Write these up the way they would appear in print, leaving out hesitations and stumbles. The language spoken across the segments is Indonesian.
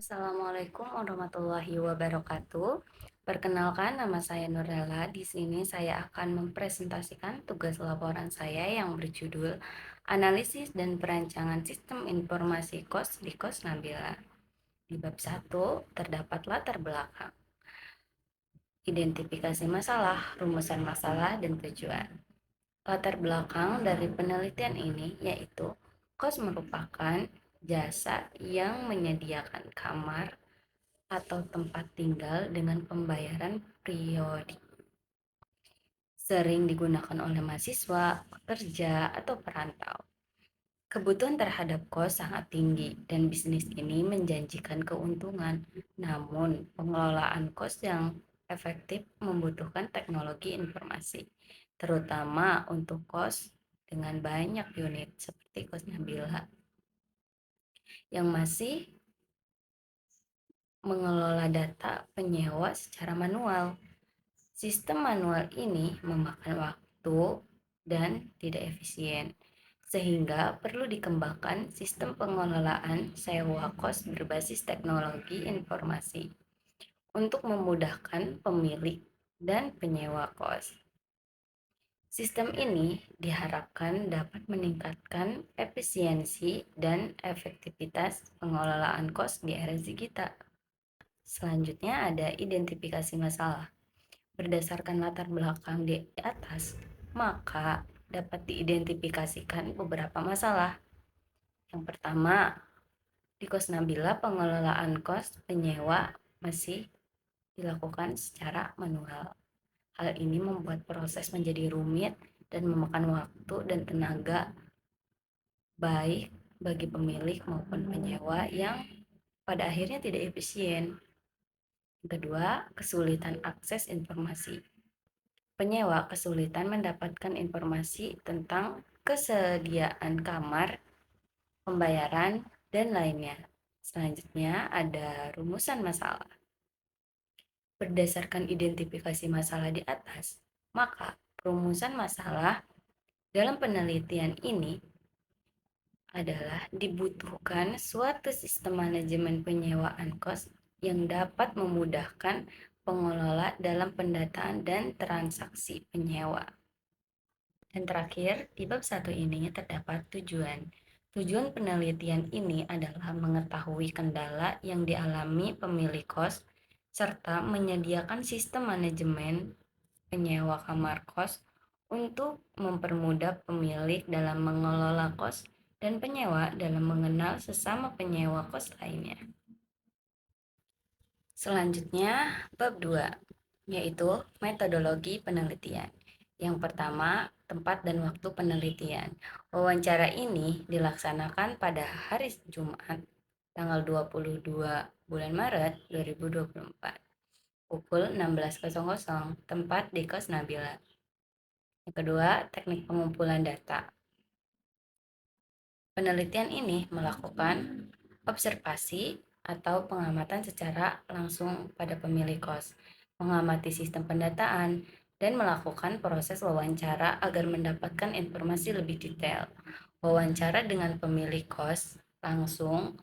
Assalamualaikum warahmatullahi wabarakatuh. Perkenalkan, nama saya Nurella. Di sini saya akan mempresentasikan tugas laporan saya yang berjudul Analisis dan Perancangan Sistem Informasi KOS di KOS Nabila. Di bab 1 terdapat latar belakang, identifikasi masalah, rumusan masalah, dan tujuan. Latar belakang dari penelitian ini yaitu KOS merupakan jasa yang menyediakan kamar atau tempat tinggal dengan pembayaran periodik. Sering digunakan oleh mahasiswa, pekerja, atau perantau. Kebutuhan terhadap kos sangat tinggi dan bisnis ini menjanjikan keuntungan. Namun, pengelolaan kos yang efektif membutuhkan teknologi informasi, terutama untuk kos dengan banyak unit seperti kos Nabila yang masih mengelola data penyewa secara manual. Sistem manual ini memakan waktu dan tidak efisien, sehingga perlu dikembangkan sistem pengelolaan sewa kos berbasis teknologi informasi untuk memudahkan pemilik dan penyewa kos. Sistem ini diharapkan dapat meningkatkan efisiensi dan efektivitas pengelolaan kos di era digital. Selanjutnya ada identifikasi masalah. Berdasarkan latar belakang di atas, maka dapat diidentifikasikan beberapa masalah. Yang pertama, di kos Nabila pengelolaan kos penyewa masih dilakukan secara manual. Hal ini membuat proses menjadi rumit dan memakan waktu dan tenaga baik bagi pemilik maupun penyewa yang pada akhirnya tidak efisien. Yang kedua, kesulitan akses informasi. Penyewa kesulitan mendapatkan informasi tentang kesediaan kamar, pembayaran, dan lainnya. Selanjutnya ada rumusan masalah. Berdasarkan identifikasi masalah di atas, maka rumusan masalah dalam penelitian ini adalah dibutuhkan suatu sistem manajemen penyewaan kos yang dapat memudahkan pengelola dalam pendataan dan transaksi penyewa. Dan terakhir, di bab 1 ini terdapat tujuan. Tujuan penelitian ini adalah mengetahui kendala yang dialami pemilik kos serta menyediakan sistem manajemen penyewa kamar kos untuk mempermudah pemilik dalam mengelola kos dan penyewa dalam mengenal sesama penyewa kos lainnya. Selanjutnya, bab 2, yaitu metodologi penelitian. Yang pertama, tempat dan waktu penelitian. Wawancara ini dilaksanakan pada hari Jumat, tanggal 22 bulan Maret 2024, pukul 16.00, tempat di Kos Nabila. Yang kedua, teknik pengumpulan data. Penelitian ini melakukan observasi atau pengamatan secara langsung pada pemilik kos, mengamati sistem pendataan, dan melakukan proses wawancara agar mendapatkan informasi lebih detail. Wawancara dengan pemilik kos langsung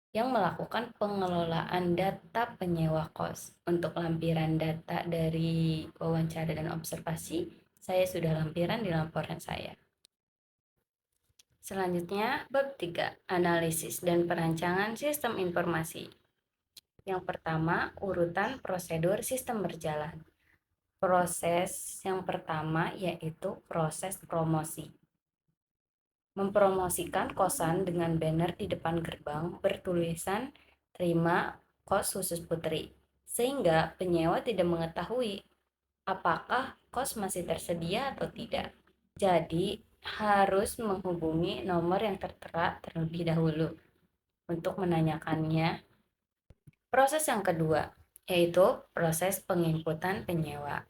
yang melakukan pengelolaan data penyewa kos. Untuk lampiran data dari wawancara dan observasi, saya sudah lampiran di laporan saya. Selanjutnya, bab 3, analisis dan perancangan sistem informasi. Yang pertama, urutan prosedur sistem berjalan. Proses yang pertama yaitu proses promosi. Mempromosikan kosan dengan banner di depan gerbang bertulisan "Terima Kos Khusus Putri", sehingga penyewa tidak mengetahui apakah kos masih tersedia atau tidak. Jadi, harus menghubungi nomor yang tertera terlebih dahulu untuk menanyakannya. Proses yang kedua, yaitu proses penginputan penyewa.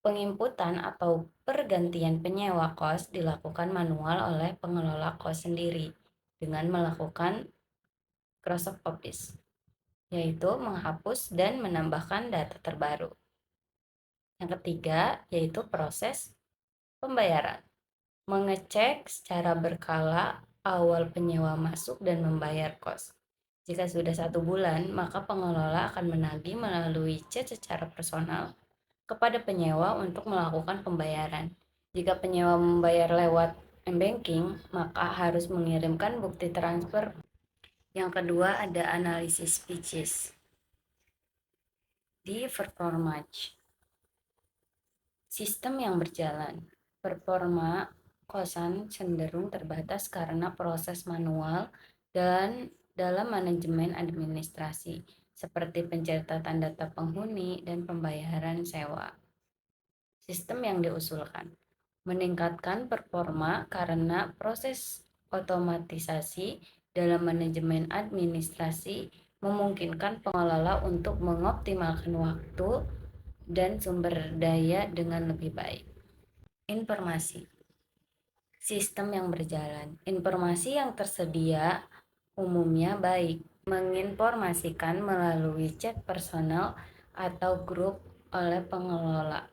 Penginputan atau pergantian penyewa kos dilakukan manual oleh pengelola kos sendiri dengan melakukan cross office, yaitu menghapus dan menambahkan data terbaru. Yang ketiga, yaitu proses pembayaran. Mengecek secara berkala awal penyewa masuk dan membayar kos. Jika sudah 1 bulan, maka pengelola akan menagih melalui chat secara personal kepada penyewa untuk melakukan pembayaran. Jika penyewa membayar lewat m-banking, maka harus mengirimkan bukti transfer. Yang kedua ada analisis pitches di Performance. Sistem yang berjalan. Performa kosan cenderung terbatas karena proses manual dan dalam manajemen administrasi, seperti pencatatan data penghuni dan pembayaran sewa. Sistem yang diusulkan meningkatkan performa karena proses otomatisasi dalam manajemen administrasi memungkinkan pengelola untuk mengoptimalkan waktu dan sumber daya dengan lebih baik. Informasi. Sistem yang berjalan. Informasi yang tersedia umumnya baik, menginformasikan melalui chat personal atau grup oleh pengelola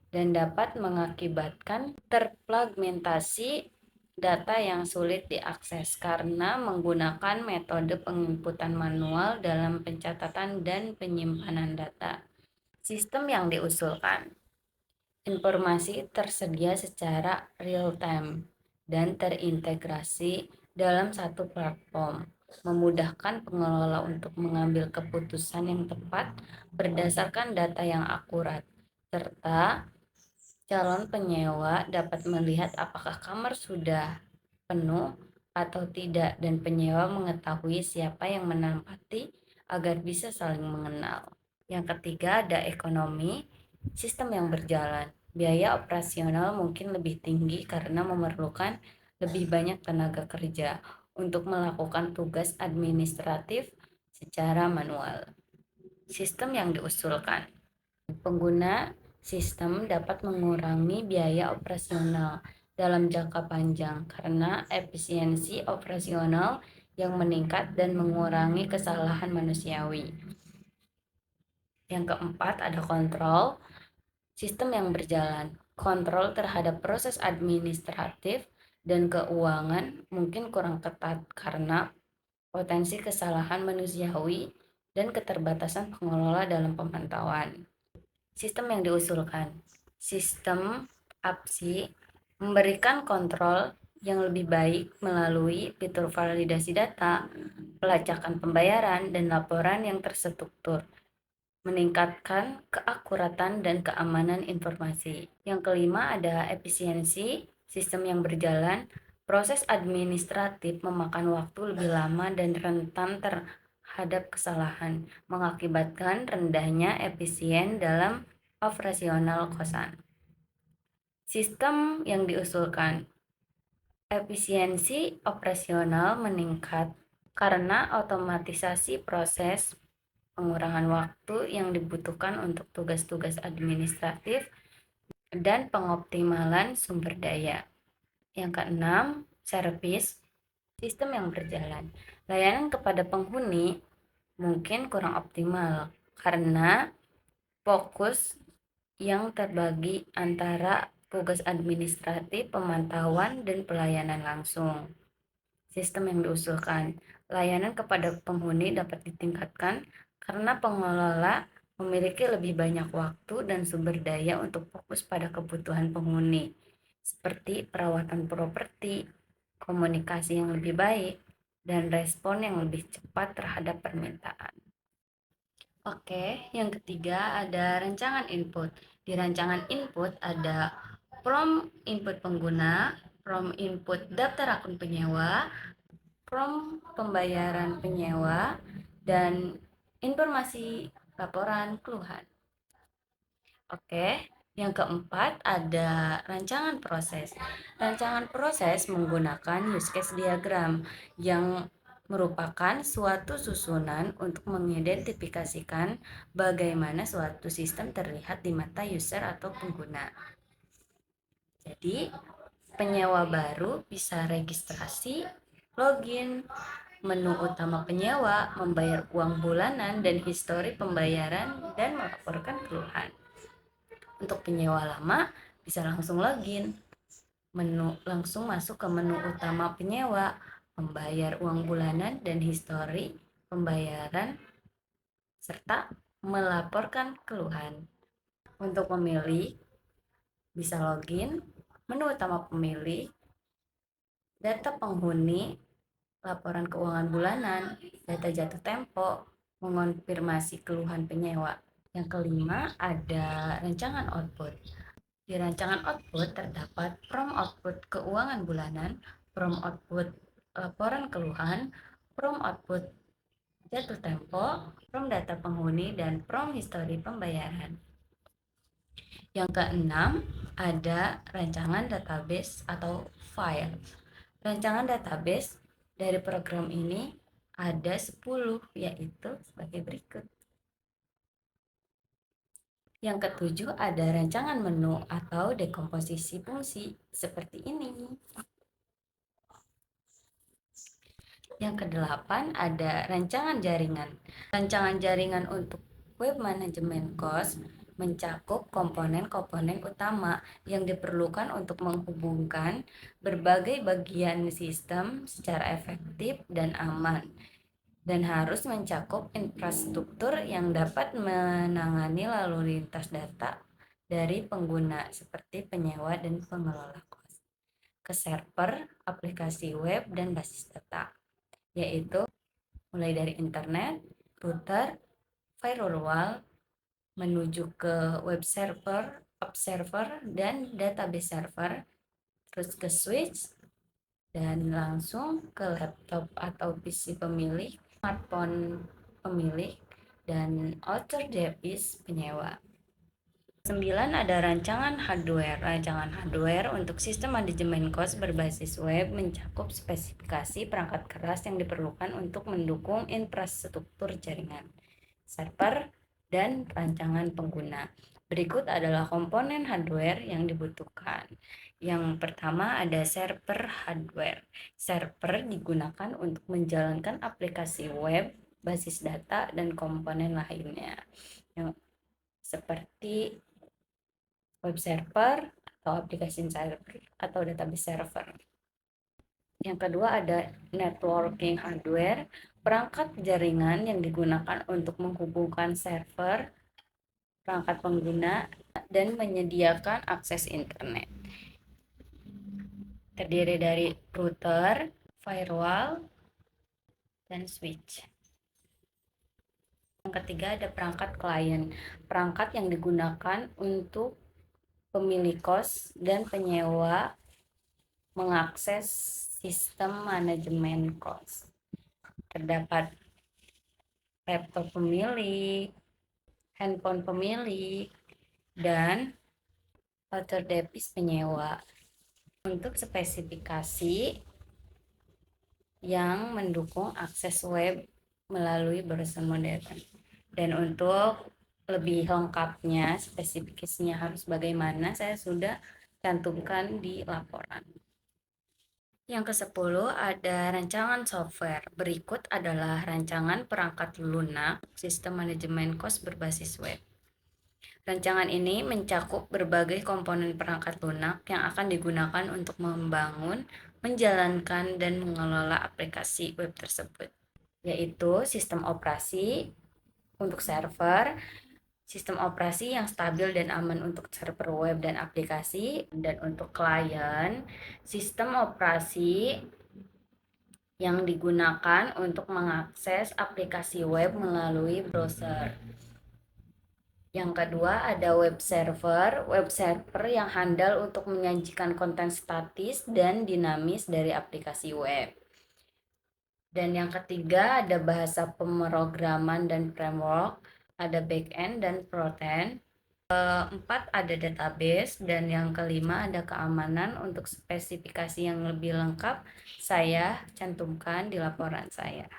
dan dapat mengakibatkan terfragmentasi data yang sulit diakses karena menggunakan metode penginputan manual dalam pencatatan dan penyimpanan data. Sistem yang diusulkan. Informasi tersedia secara real-time dan terintegrasi dalam satu platform, memudahkan pengelola untuk mengambil keputusan yang tepat berdasarkan data yang akurat, serta calon penyewa dapat melihat apakah kamar sudah penuh atau tidak dan penyewa mengetahui siapa yang menempati agar bisa saling mengenal. Yang ketiga ada ekonomi, sistem yang berjalan. Biaya operasional mungkin lebih tinggi karena memerlukan lebih banyak tenaga kerja untuk melakukan tugas administratif secara manual. Sistem yang diusulkan. Pengguna sistem dapat mengurangi biaya operasional dalam jangka panjang karena efisiensi operasional yang meningkat dan mengurangi kesalahan manusiawi. Yang keempat ada kontrol. Sistem yang berjalan, kontrol terhadap proses administratif dan keuangan mungkin kurang ketat karena potensi kesalahan manusiawi dan keterbatasan pengelola dalam pemantauan. Sistem yang diusulkan, sistem APSI memberikan kontrol yang lebih baik melalui fitur validasi data, pelacakan pembayaran, dan laporan yang terstruktur meningkatkan keakuratan dan keamanan informasi. Yang kelima ada efisiensi sistem yang berjalan. Proses administratif memakan waktu lebih lama dan rentan terhadap kesalahan, mengakibatkan rendahnya efisien dalam operasional kosan. Sistem yang diusulkan. Efisiensi operasional meningkat karena otomatisasi proses, pengurangan waktu yang dibutuhkan untuk tugas-tugas administratif, dan pengoptimalan sumber daya. Yang keenam, servis sistem yang berjalan. Layanan kepada penghuni mungkin kurang optimal karena fokus yang terbagi antara tugas administratif, pemantauan, dan pelayanan langsung. Sistem yang diusulkan, layanan kepada penghuni dapat ditingkatkan karena pengelola memiliki lebih banyak waktu dan sumber daya untuk fokus pada kebutuhan penghuni, seperti perawatan properti, komunikasi yang lebih baik, dan respon yang lebih cepat terhadap permintaan. Oke, yang ketiga ada rancangan input. Di rancangan input ada prompt input pengguna, prompt input daftar akun penyewa, prompt pembayaran penyewa, dan informasi laporan keluhan. Oke, yang keempat ada rancangan proses. Rancangan proses menggunakan use case diagram yang merupakan suatu susunan untuk mengidentifikasikan bagaimana suatu sistem terlihat di mata user atau pengguna. Jadi, penyewa baru bisa registrasi, login, menu utama penyewa, membayar uang bulanan dan histori pembayaran, dan melaporkan keluhan. Untuk penyewa lama bisa langsung login, langsung masuk ke menu utama penyewa, membayar uang bulanan dan histori pembayaran, serta melaporkan keluhan. Untuk pemilih, bisa login, menu utama pemilih, data penghuni, laporan keuangan bulanan, data jatuh tempo, mengonfirmasi keluhan penyewa. Yang kelima, ada rancangan output. Di rancangan output terdapat from output keuangan bulanan, from output laporan keluhan, from output jatuh tempo, from data penghuni, dan from histori pembayaran. Yang keenam, ada rancangan database atau file. Rancangan database dari program ini ada 10, yaitu sebagai berikut. Yang ketujuh, ada rancangan menu atau dekomposisi fungsi seperti ini. Yang kedelapan, ada rancangan jaringan. Rancangan jaringan untuk web manajemen cost mencakup komponen-komponen utama yang diperlukan untuk menghubungkan berbagai bagian sistem secara efektif dan aman, dan harus mencakup infrastruktur yang dapat menangani lalu lintas data dari pengguna seperti penyewa dan pengelola kos ke server, aplikasi web, dan basis data, yaitu mulai dari internet, router, firewall, menuju ke web server, app server, dan database server, terus ke switch, dan langsung ke laptop atau PC pemilik, smartphone pemilik, dan outer device penyewa. 9, ada rancangan hardware. Rancangan hardware untuk sistem manajemen cost berbasis web mencakup spesifikasi perangkat keras yang diperlukan untuk mendukung infrastruktur jaringan, server, dan rancangan pengguna. Berikut adalah komponen hardware yang dibutuhkan. Yang pertama, ada server hardware. Server digunakan untuk menjalankan aplikasi web, basis data, dan komponen lainnya, yang seperti web server atau application server atau database server. Yang kedua, ada networking hardware, perangkat jaringan yang digunakan untuk menghubungkan server, perangkat pengguna, dan menyediakan akses internet. Terdiri dari router, firewall, dan switch. Yang ketiga, ada perangkat klien, perangkat yang digunakan untuk pemilik kos dan penyewa mengakses sistem manajemen kos. Terdapat laptop pemilik, handphone pemilik, dan outer device penyewa. Untuk spesifikasi yang mendukung akses web melalui browser modern. Dan untuk lebih lengkapnya, spesifikasinya harus bagaimana, saya sudah cantumkan di laporan. Yang ke-10, ada rancangan software. Berikut adalah rancangan perangkat lunak sistem manajemen cost berbasis web. Rancangan ini mencakup berbagai komponen perangkat lunak yang akan digunakan untuk membangun, menjalankan, dan mengelola aplikasi web tersebut, yaitu sistem operasi untuk server, sistem operasi yang stabil dan aman untuk server web dan aplikasi, dan untuk klien, sistem operasi yang digunakan untuk mengakses aplikasi web melalui browser. Yang kedua, ada web server yang handal untuk menyajikan konten statis dan dinamis dari aplikasi web. Dan yang ketiga, ada bahasa pemrograman dan framework, ada backend dan frontend. Keempat, ada database, dan yang kelima, ada keamanan. Untuk spesifikasi yang lebih lengkap, saya cantumkan di laporan saya.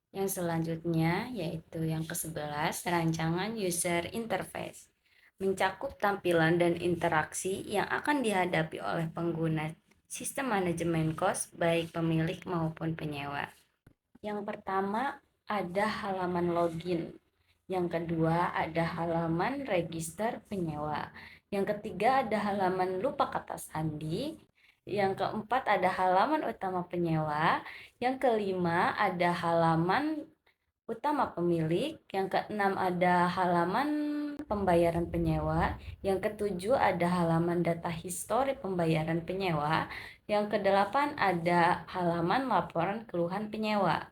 Yang selanjutnya yaitu yang ke-11, rancangan user interface. Mencakup tampilan dan interaksi yang akan dihadapi oleh pengguna sistem manajemen cost baik pemilik maupun penyewa. Yang pertama, ada halaman login. Yang kedua, ada halaman register penyewa. Yang ketiga, ada halaman lupa kata sandi. Yang keempat, ada halaman utama penyewa. Yang kelima, ada halaman utama pemilik, yang keenam ada halaman pembayaran penyewa, yang ketujuh ada halaman data histori pembayaran penyewa, yang kedelapan ada halaman laporan keluhan penyewa.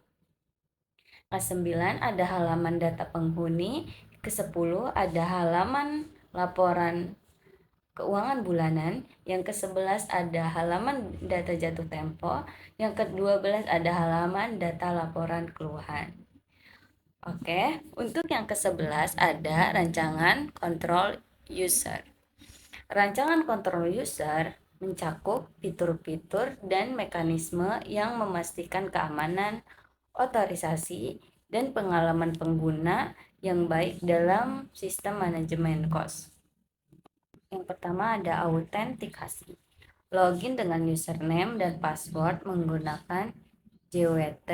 Ke-9 ada halaman data penghuni, ke-10 ada halaman laporan keuangan bulanan, yang ke-11 ada halaman data jatuh tempo, yang ke-12 ada halaman data laporan keluhan. Oke, untuk yang ke-11 ada rancangan kontrol user. Rancangan kontrol user mencakup fitur-fitur dan mekanisme yang memastikan keamanan, otorisasi, dan pengalaman pengguna yang baik dalam sistem manajemen kos. Yang pertama ada autentikasi. Login dengan username dan password menggunakan JWT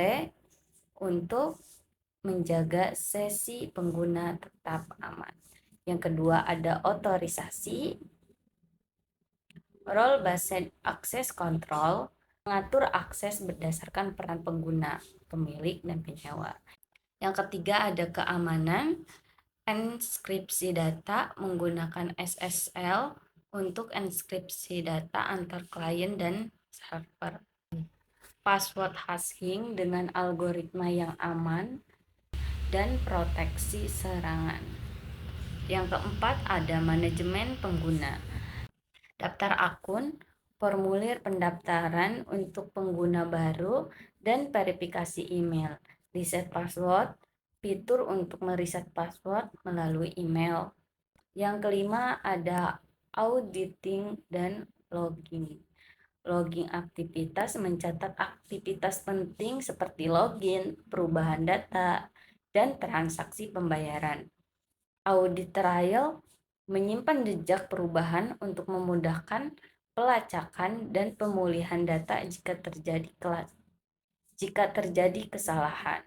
untuk menjaga sesi pengguna tetap aman. Yang kedua ada otorisasi. Role based access control mengatur akses berdasarkan peran pengguna, pemilik, dan penyewa. Yang ketiga ada keamanan. Enskripsi data menggunakan SSL untuk enskripsi data antar klien dan server. Password hashing dengan algoritma yang aman dan proteksi serangan. Yang keempat ada manajemen pengguna. Daftar akun, formulir pendaftaran untuk pengguna baru, dan verifikasi email. Reset password, fitur untuk mereset password melalui email. Yang kelima ada auditing dan logging. Logging aktivitas mencatat aktivitas penting seperti login, perubahan data, dan transaksi pembayaran. Audit trial menyimpan jejak perubahan untuk memudahkan pelacakan dan pemulihan data jika terjadi kesalahan.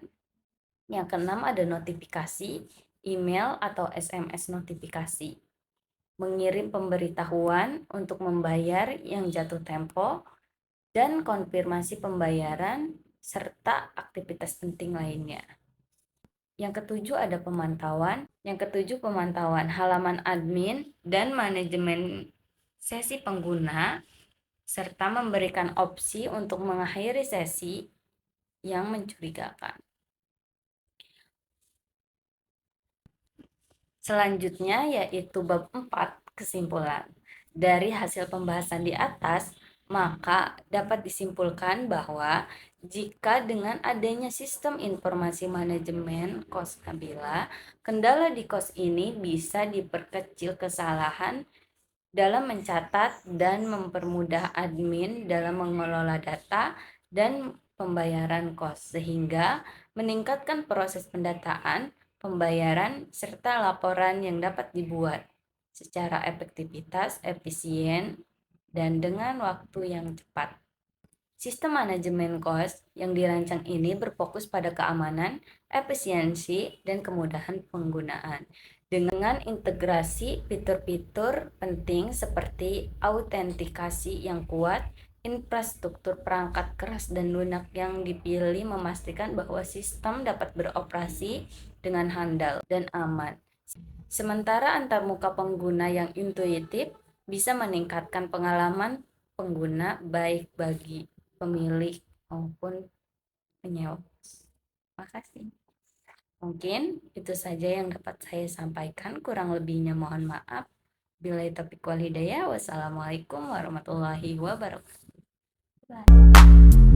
Yang keenam ada notifikasi, email atau SMS notifikasi. Mengirim pemberitahuan untuk membayar yang jatuh tempo dan konfirmasi pembayaran serta aktivitas penting lainnya. Yang ketujuh ada pemantauan. Yang ketujuh pemantauan halaman admin dan manajemen sesi pengguna serta memberikan opsi untuk mengakhiri sesi yang mencurigakan. Selanjutnya yaitu bab 4, kesimpulan. Dari hasil pembahasan di atas, maka dapat disimpulkan bahwa jika dengan adanya sistem informasi manajemen kos Nabila, kendala di kos ini bisa diperkecil kesalahan dalam mencatat dan mempermudah admin dalam mengelola data dan pembayaran kos, sehingga meningkatkan proses pendataan, pembayaran, serta laporan yang dapat dibuat secara efektivitas, efisien, dan dengan waktu yang cepat. Sistem manajemen kos yang dirancang ini berfokus pada keamanan, efisiensi, dan kemudahan penggunaan. Dengan integrasi fitur-fitur penting seperti autentikasi yang kuat, infrastruktur perangkat keras dan lunak yang dipilih memastikan bahwa sistem dapat beroperasi dengan handal dan aman. Sementara antarmuka pengguna yang intuitif bisa meningkatkan pengalaman pengguna baik bagi pemilik maupun penyewa. Makasih. Mungkin itu saja yang dapat saya sampaikan. Kurang lebihnya mohon maaf. Billahi taufiq wal hidayah. Wassalamualaikum warahmatullahi wabarakatuh. Bye.